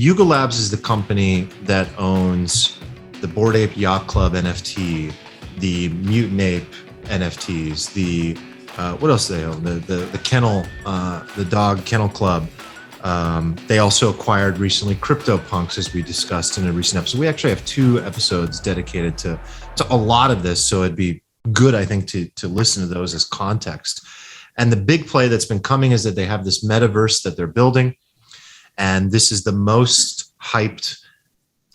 Yuga Labs is the company that owns the Bored Ape Yacht Club NFT, the Mutant Ape NFTs, the what else do they own? The kennel, the dog kennel club. They also acquired recently CryptoPunks, as we discussed in a recent episode. We actually have 2 episodes dedicated to a lot of this, so it'd be good, I think, to listen to those as context. And the big play that's been coming is that they have this metaverse that they're building, and this is the most hyped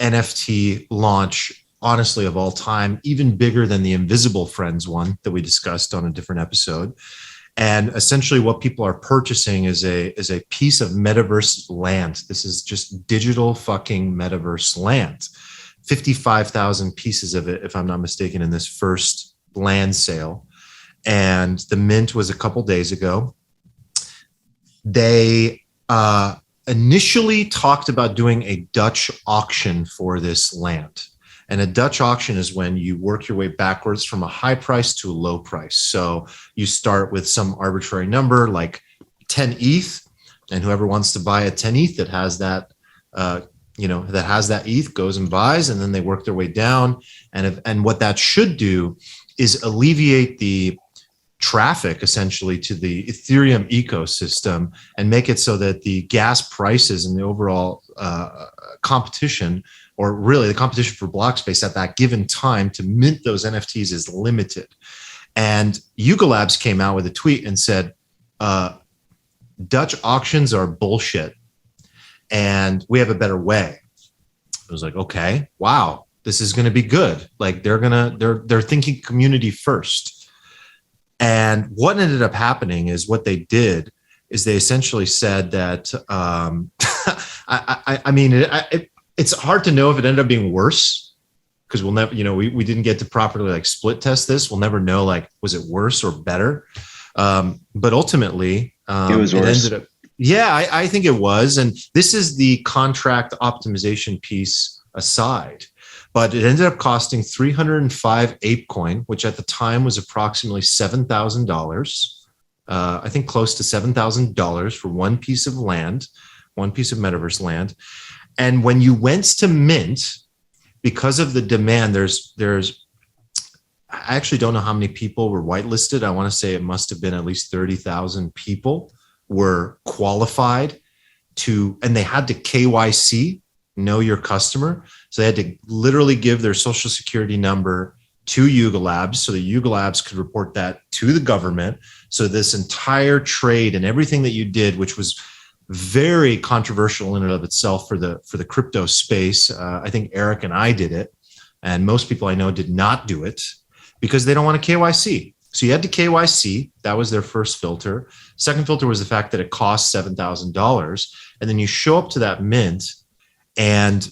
NFT launch, honestly, of all time, even bigger than the Invisible Friends one that we discussed on a different episode. And essentially what people are purchasing is a piece of metaverse land. This is just digital fucking metaverse land. 55,000 pieces of it, if I'm not mistaken, in this first land sale. And the mint was a couple days ago. They initially talked about doing a Dutch auction for this land. And a Dutch auction is when you work your way backwards from a high price to a low price. So you start with some arbitrary number like 10 ETH, and whoever wants to buy a 10 ETH that has that, that has that ETH goes and buys, and then they work their way down. And what that should do is alleviate the traffic essentially to the Ethereum ecosystem and make it so that the gas prices and the overall competition, or really the competition for block space at that given time to mint those NFTs, is limited. And Yuga Labs came out with a tweet and said, Dutch auctions are bullshit and we have a better way. I was like, okay, wow, this is going to be good. Like they're thinking community first. And what ended up happening is what they did is they essentially said that, it's hard to know if it ended up being worse, because we'll never, we didn't get to properly like split test this. We'll never know, like, was it worse or better? But ultimately, it was worse. Ended up, yeah, I think it was. And this is the contract optimization piece aside, but it ended up costing 305 ApeCoin, which at the time was approximately $7,000. I think close to $7,000 for one piece of land, one piece of metaverse land. And when you went to mint, because of the demand, there's I actually don't know how many people were whitelisted. I want to say it must have been at least 30,000 people were qualified to, and they had to KYC, know your customer. So they had to literally give their social security number to Yuga Labs so that Yuga Labs could report that to the government. So this entire trade and everything that you did, which was very controversial in and of itself for the crypto space. I think Eric and I did it, and most people I know did not do it because they don't want to KYC. So you had to KYC. That was their first filter. Second filter was the fact that it cost $7,000. And then you show up to that mint, and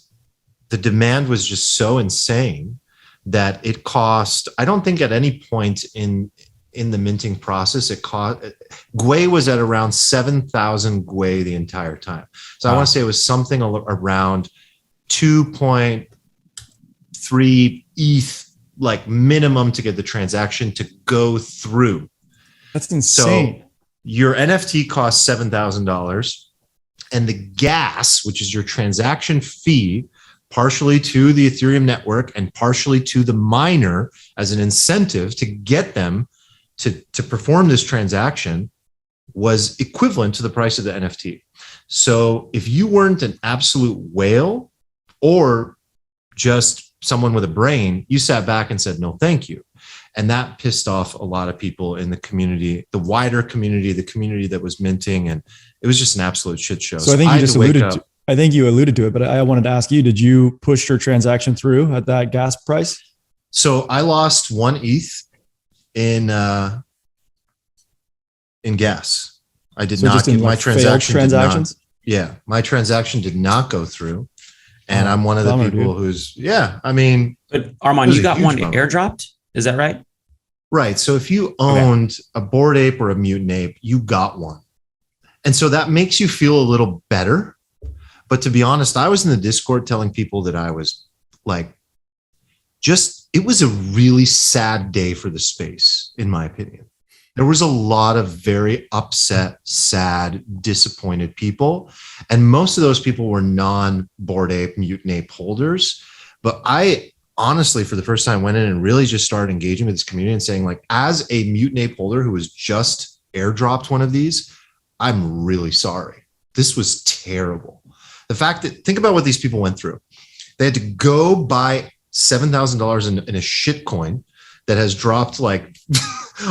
the demand was just so insane that it cost, I don't think at any point in the minting process, it cost, Gwei was at around 7,000 Gwei the entire time. So I want to say it was something around 2.3 ETH, like minimum to get the transaction to go through. That's insane. So your NFT costs $7,000, and the gas, which is your transaction fee, partially to the Ethereum network and partially to the miner as an incentive to get them to perform this transaction, was equivalent to the price of the NFT. So if you weren't an absolute whale or just someone with a brain, you sat back and said, no, thank you. And that pissed off a lot of people in the community, the wider community, the community that was minting. And it was just an absolute shit show. So I think you just alluded to, I think you alluded to it, but I wanted to ask you, did you push your transaction through at that gas price? So I lost 1 ETH in gas. I did not get my transactions. My transaction did not go through. And I'm one of the people who's, But Armand, you got one airdropped. Is that right? Right. So if you owned a Bored Ape or a Mutant Ape, you got one. And so that makes you feel a little better. But to be honest, I was in the Discord telling people that I was like, it was a really sad day for the space, in my opinion. There was a lot of very upset, sad, disappointed people. And most of those people were non-Bored Ape, Mutant Ape holders. But I honestly, for the first time, went in and really just started engaging with this community and saying, like, as a Mutant Ape holder who was just airdropped one of these, I'm really sorry. This was terrible. The fact that, think about what these people went through. They had to go buy $7,000 in a shit coin that has dropped like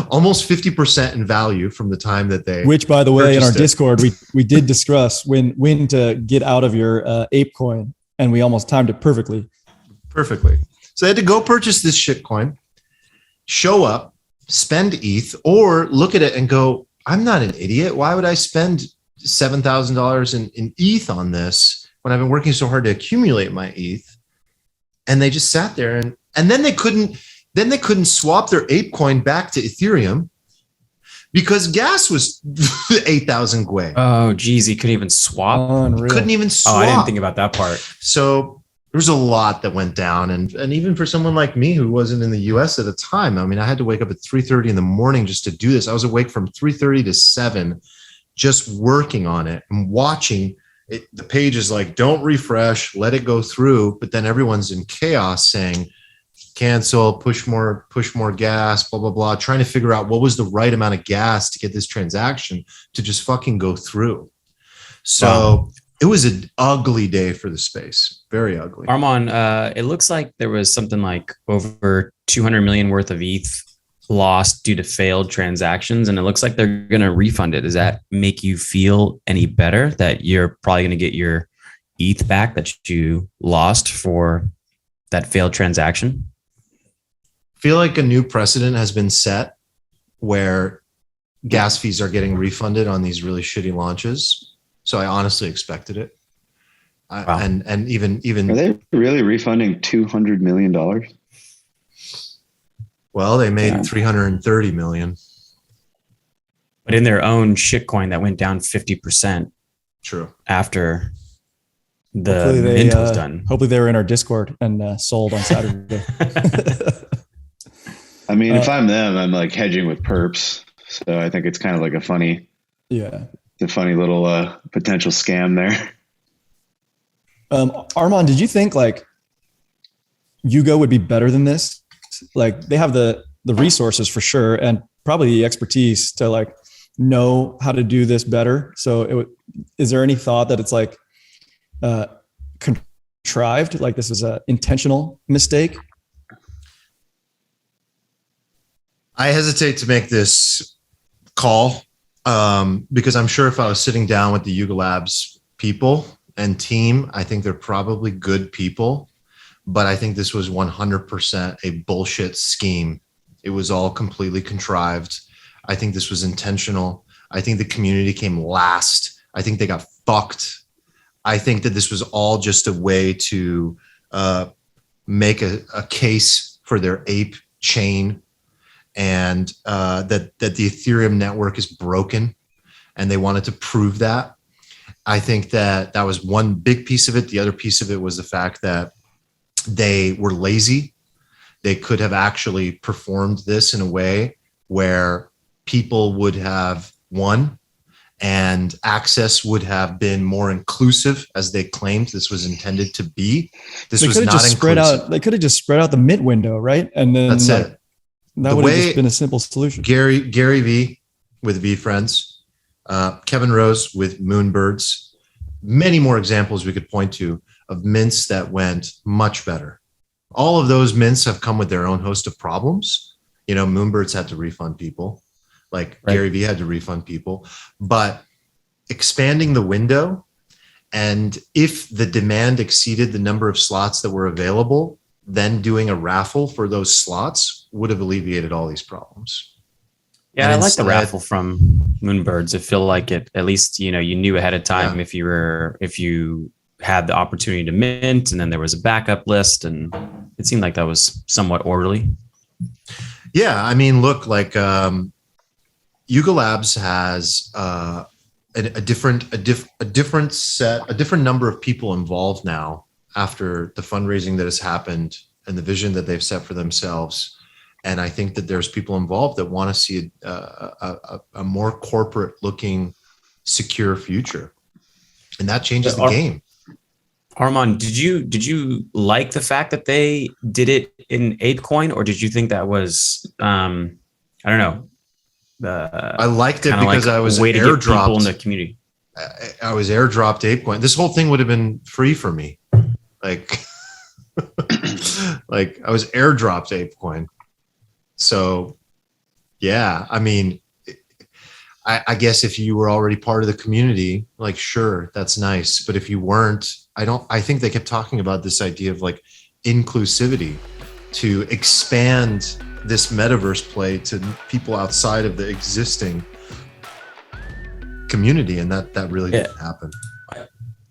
almost 50% in value from the time that they, which, by the way, in our it. Discord, we did discuss when to get out of your ape coin, and we almost timed it perfectly. So they had to go purchase this shit coin, show up, spend ETH, or look at it and go, I'm not an idiot. Why would I spend $7,000 in ETH on this when I've been working so hard to accumulate my ETH? And they just sat there and then they couldn't swap their ape coin back to Ethereum because gas was 8,000 Gwei. Oh, geez, he couldn't even swap. Unreal. Couldn't even swap. Oh, I didn't think about that part. So there was a lot that went down. And even for someone like me who wasn't in the US at the time, I mean, I had to wake up at 3:30 in the morning just to do this. I was awake from 3:30 to 7, just working on it and watching it. The page is like, don't refresh, let it go through. But then everyone's in chaos saying, cancel, push more gas, blah, blah, blah, trying to figure out what was the right amount of gas to get this transaction to just fucking go through. So wow. It was an ugly day for the space. Very ugly. Armand, it looks like there was something like over 200 million worth of ETH lost due to failed transactions. And it looks like they're going to refund it. Does that make you feel any better that you're probably going to get your ETH back that you lost for that failed transaction? Feel like a new precedent has been set where gas fees are getting refunded on these really shitty launches. So I honestly expected it. Wow. And even are they really refunding $200 million? Well, they made 330 million. But in their own shitcoin that went down 50%. True. After the mint was done. Hopefully they were in our Discord and sold on Saturday. I mean, if I'm them, I'm like hedging with perps. So I think it's kind of like a funny little potential scam there. Armand, did you think like Yuga would be better than this? Like they have the resources for sure, and probably the expertise to like know how to do this better. So is there any thought that it's like contrived, like this is an intentional mistake? I hesitate to make this call because I'm sure if I was sitting down with the Yuga Labs people and team, I think they're probably good people, but I think this was 100% a bullshit scheme. It was all completely contrived. I think this was intentional. I think the community came last. I think they got fucked. I think that this was all just a way to make a case for their ape chain, and that the Ethereum network is broken, and they wanted to prove that. I think that was one big piece of it. The other piece of it was the fact that they were lazy. They could have actually performed this in a way where people would have won and access would have been more inclusive, as they claimed this was intended to be. This was not inclusive. They could have just spread out the mint window, right? And then that's it. That would have just been a simple solution. Gary V with V Friends, Kevin Rose with Moonbirds, many more examples we could point to of mints that went much better. All of those mints have come with their own host of problems. You know, Moonbirds had to refund people, like right. Gary V had to refund people, but expanding the window, and if the demand exceeded the number of slots that were available, then doing a raffle for those slots would have alleviated all these problems. Yeah, I like the raffle from Moonbirds. I feel like it, at least, you know, you knew ahead of time if you had the opportunity to mint, and then there was a backup list, and it seemed like that was somewhat orderly. Yeah, I mean, look, like Yuga Labs has a different number of people involved now after the fundraising that has happened and the vision that they've set for themselves. And I think that there's people involved that want to see a more corporate looking, secure future. And that changes the game. Armand, did you like the fact that they did it in ApeCoin, or did you think that was I don't know? I liked it because I was way to get people in airdropped. the community. I was airdropped ApeCoin. This whole thing would have been free for me. Like, like I was airdropped ApeCoin. So, yeah, I mean, I guess if you were already part of the community, like, sure, that's nice. But if you weren't, I think they kept talking about this idea of like inclusivity to expand this metaverse play to people outside of the existing community. And that really didn't happen.